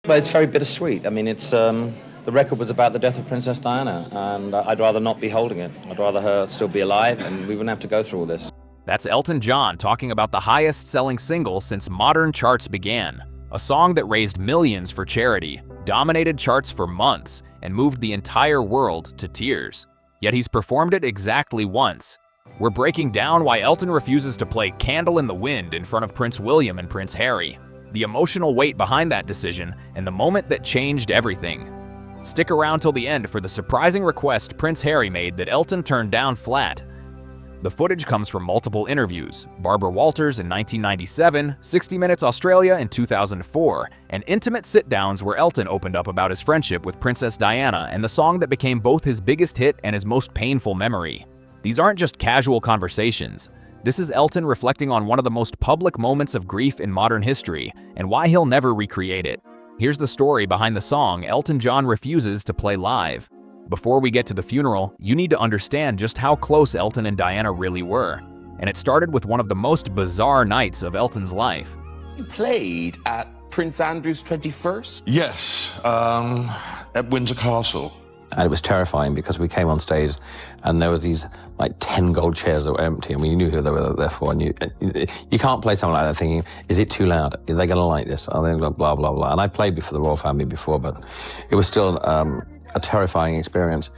But it's very bittersweet. I mean, the record was about the death of Princess Diana, and I'd rather not be holding it. I'd rather her still be alive, and we wouldn't have to go through all this. That's Elton John talking about the highest-selling single since modern charts began. A song that raised millions for charity, dominated charts for months, and moved the entire world to tears. Yet he's performed it exactly once. We're breaking down why Elton refuses to play Candle in the Wind in front of Prince William and Prince Harry, the emotional weight behind that decision, and the moment that changed everything. Stick around till the end for the surprising request Prince Harry made that Elton turned down flat. The footage comes from multiple interviews: Barbara Walters in 1997, 60 Minutes Australia in 2004, and intimate sit-downs where Elton opened up about his friendship with Princess Diana and the song that became both his biggest hit and his most painful memory. These aren't just casual conversations. This is Elton reflecting on one of the most public moments of grief in modern history and why he'll never recreate it. Here's the story behind the song Elton John refuses to play live. Before we get to the funeral, you need to understand just how close Elton and Diana really were. And it started with one of the most bizarre nights of Elton's life. You played at Prince Andrew's 21st? Yes, at Windsor Castle. And it was terrifying because we came on stage and there was these like 10 gold chairs that were empty, and we knew who they were there for. And you can't play something like that thinking, is it too loud? Are they going to like this? Are they going to blah, blah, blah? And I played before the royal family before, but it was still a terrifying experience.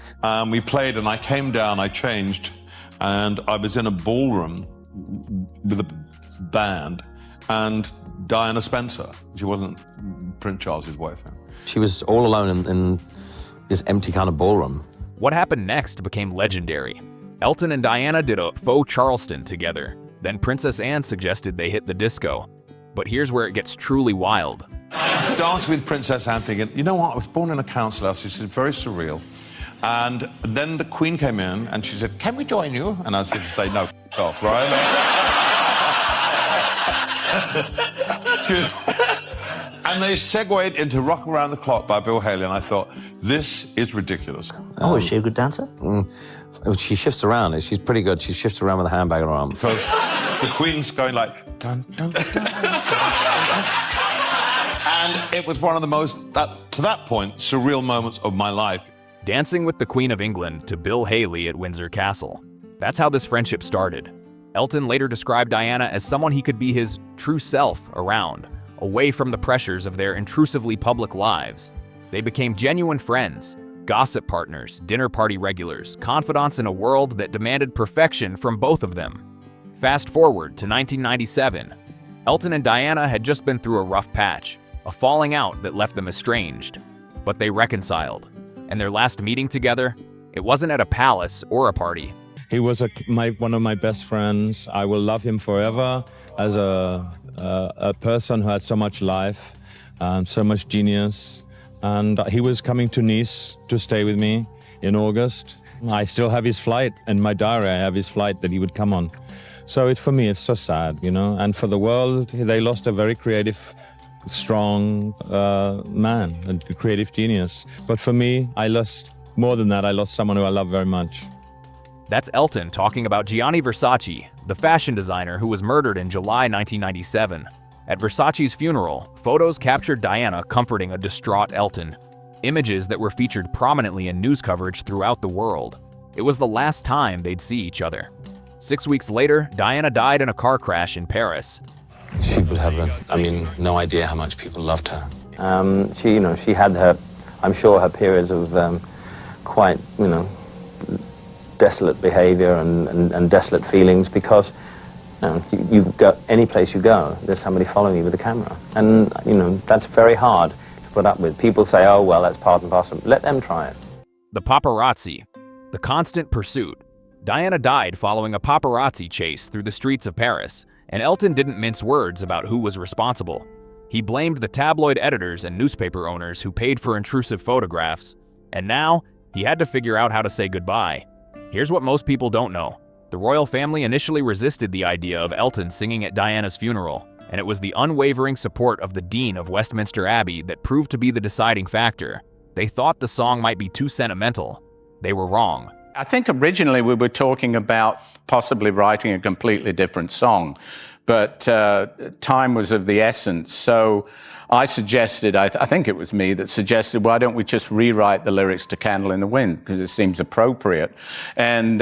We played and I came down, I changed, and I was in a ballroom with a band and Diana Spencer. She wasn't Prince Charles's wife. She was all alone in this empty kind of ballroom. What happened next became legendary. Elton and Diana did a faux Charleston together. Then Princess Anne suggested they hit the disco. But here's where it gets truly wild. Dancing with Princess Anne thinking, you know what, I was born in a council house, this is very surreal. And then the Queen came in and she said, can we join you? And I said to say, no, f*** off, right? And they segued into Rock Around the Clock by Bill Haley, and I thought, this is ridiculous. Oh, is she a good dancer? She shifts around. She's pretty good. She shifts around with a handbag on her arm. Because the Queen's going like, dun, dun, dun, dun, dun. And it was one of the most, to that point, surreal moments of my life. Dancing with the Queen of England to Bill Haley at Windsor Castle. That's how this friendship started. Elton later described Diana as someone he could be his true self around, away from the pressures of their intrusively public lives. They became genuine friends, gossip partners, dinner party regulars, confidants in a world that demanded perfection from both of them. Fast forward to 1997. Elton and Diana had just been through a rough patch, a falling out that left them estranged. But they reconciled, and their last meeting together, it wasn't at a palace or a party. He was one of my best friends. I will love him forever as a person who had so much life, so much genius. And he was coming to Nice to stay with me in August. I still have his flight. In my diary, I have his flight that he would come on. So for me, it's so sad, you know. And for the world, they lost a very creative, strong man, a creative genius. But for me, I lost more than that. I lost someone who I love very much. That's Elton talking about Gianni Versace, the fashion designer who was murdered in July 1997. At Versace's funeral, photos captured Diana comforting a distraught Elton, images that were featured prominently in news coverage throughout the world. It was the last time they'd see each other. 6 weeks later, Diana died in a car crash in Paris. She would have, no idea how much people loved her. She had I'm sure her periods of quite, desolate behavior and desolate feelings because you go any place you go, there's somebody following you with a camera, and that's very hard to put up with. People say, oh well, that's part and parcel. Let them try it. The paparazzi, the constant pursuit. Diana died following a paparazzi chase through the streets of Paris, and Elton didn't mince words about who was responsible. He blamed the tabloid editors and newspaper owners who paid for intrusive photographs, and now he had to figure out how to say goodbye. Here's what most people don't know. The royal family initially resisted the idea of Elton singing at Diana's funeral, and it was the unwavering support of the Dean of Westminster Abbey that proved to be the deciding factor. They thought the song might be too sentimental. They were wrong. I think originally we were talking about possibly writing a completely different song, but time was of the essence. So I suggested, I think it was me that suggested, why don't we just rewrite the lyrics to Candle in the Wind, because it seems appropriate. And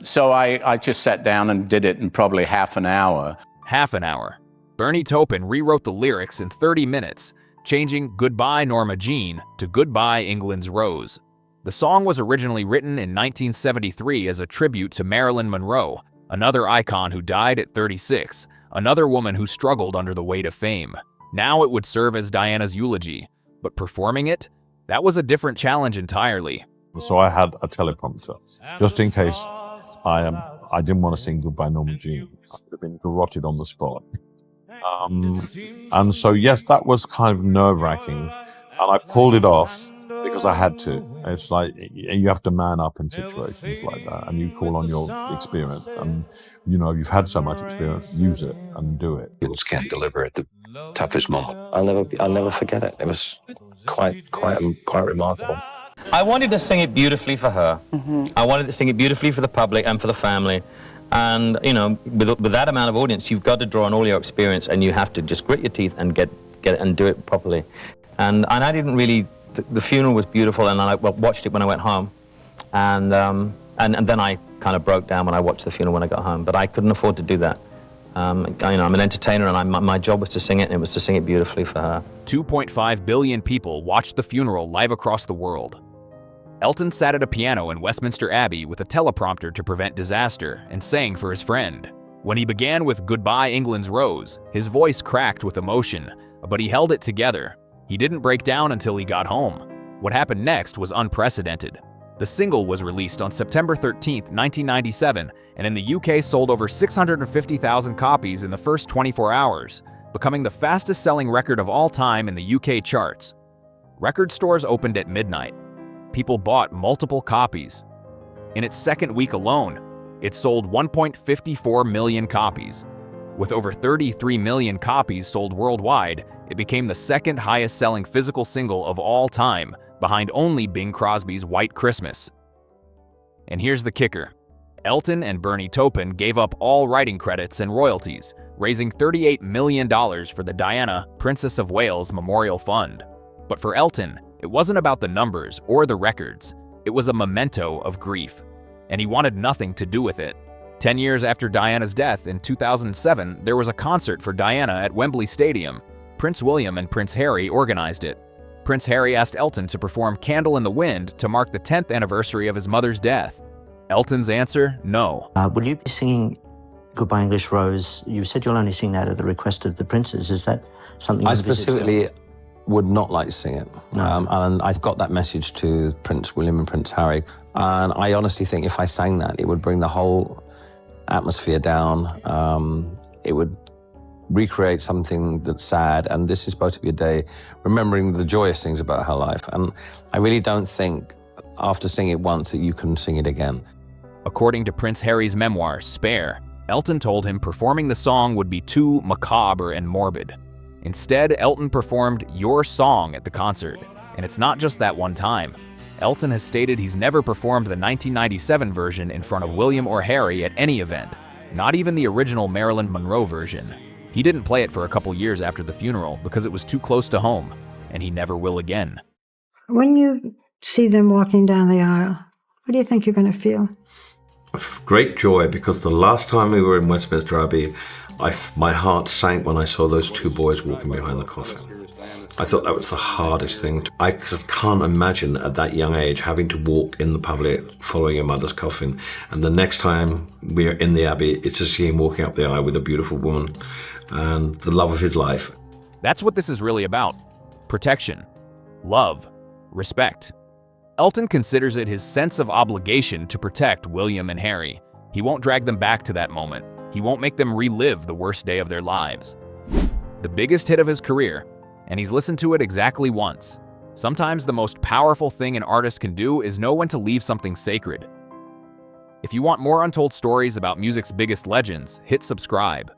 so I just sat down and did it in probably half an hour. Half an hour. Bernie Taupin rewrote the lyrics in 30 minutes, changing Goodbye Norma Jean to Goodbye England's Rose. The song was originally written in 1973 as a tribute to Marilyn Monroe, another icon who died at 36, another woman who struggled under the weight of fame. Now it would serve as Diana's eulogy, but performing it? That was a different challenge entirely. So I had a teleprompter, just in case I didn't want to sing Goodbye Norma Jean. I would have been garroted on the spot. And so, yes, that was kind of nerve-wracking. And I pulled it off because I had to. It's like you have to man up in situations like that, and you call on your experience. And, you know, you've had so much experience, use it and do it. People can't deliver at the toughest moment. I'll never forget it. It was quite remarkable. I wanted to sing it beautifully for her. I wanted to sing it beautifully for the public and for the family. And, you know, with that amount of audience, you've got to draw on all your experience, and you have to just grit your teeth and get it and do it properly. And I didn't really, the funeral was beautiful, and I watched it when I went home. And then I kind of broke down when I watched the funeral when I got home. But I couldn't afford to do that. You know, I'm an entertainer, and my job was to sing it, and it was to sing it beautifully for her. 2.5 billion people watched the funeral live across the world. Elton sat at a piano in Westminster Abbey with a teleprompter to prevent disaster and sang for his friend. When he began with Goodbye England's Rose, his voice cracked with emotion, but he held it together. He didn't break down until he got home. What happened next was unprecedented. The single was released on September 13, 1997, and in the UK sold over 650,000 copies in the first 24 hours, becoming the fastest-selling record of all time in the UK charts. Record stores opened at midnight. People bought multiple copies. In its second week alone, it sold 1.54 million copies. With over 33 million copies sold worldwide, it became the second highest-selling physical single of all time, behind only Bing Crosby's White Christmas. And here's the kicker. Elton and Bernie Taupin gave up all writing credits and royalties, raising $38 million for the Diana, Princess of Wales Memorial Fund. But for Elton, it wasn't about the numbers or the records. It was a memento of grief, and he wanted nothing to do with it. 10 years after Diana's death in 2007, there was a concert for Diana at Wembley Stadium. Prince William and Prince Harry organized it. Prince Harry asked Elton to perform Candle in the Wind to mark the 10th anniversary of his mother's death. Elton's answer, no. Will you be singing Goodbye English Rose? You said you'll only sing that at the request of the princes. Is that something I specifically would not like to sing it. No. And I've got that message to Prince William and Prince Harry. And I honestly think if I sang that, it would bring the whole atmosphere down. It would recreate something that's sad. And this is supposed to be a day remembering the joyous things about her life. And I really don't think after singing it once that you can sing it again. According to Prince Harry's memoir, Spare, Elton told him performing the song would be too macabre and morbid. Instead, Elton performed Your Song at the concert, and it's not just that one time. Elton has stated he's never performed the 1997 version in front of William or Harry at any event, not even the original Marilyn Monroe version. He didn't play it for a couple years after the funeral because it was too close to home, and he never will again. When you see them walking down the aisle, what do you think you're going to feel? Great joy, because the last time we were in Westminster Abbey, my heart sank when I saw those two boys walking behind the coffin. I thought that was the hardest thing. I can't imagine at that young age having to walk in the public following your mother's coffin. And the next time we're in the Abbey, it's to see him walking up the aisle with a beautiful woman and the love of his life. That's what this is really about. Protection, love, respect. Elton considers it his sense of obligation to protect William and Harry. He won't drag them back to that moment. He won't make them relive the worst day of their lives. The biggest hit of his career, and he's listened to it exactly once. Sometimes the most powerful thing an artist can do is know when to leave something sacred. If you want more untold stories about music's biggest legends, hit subscribe.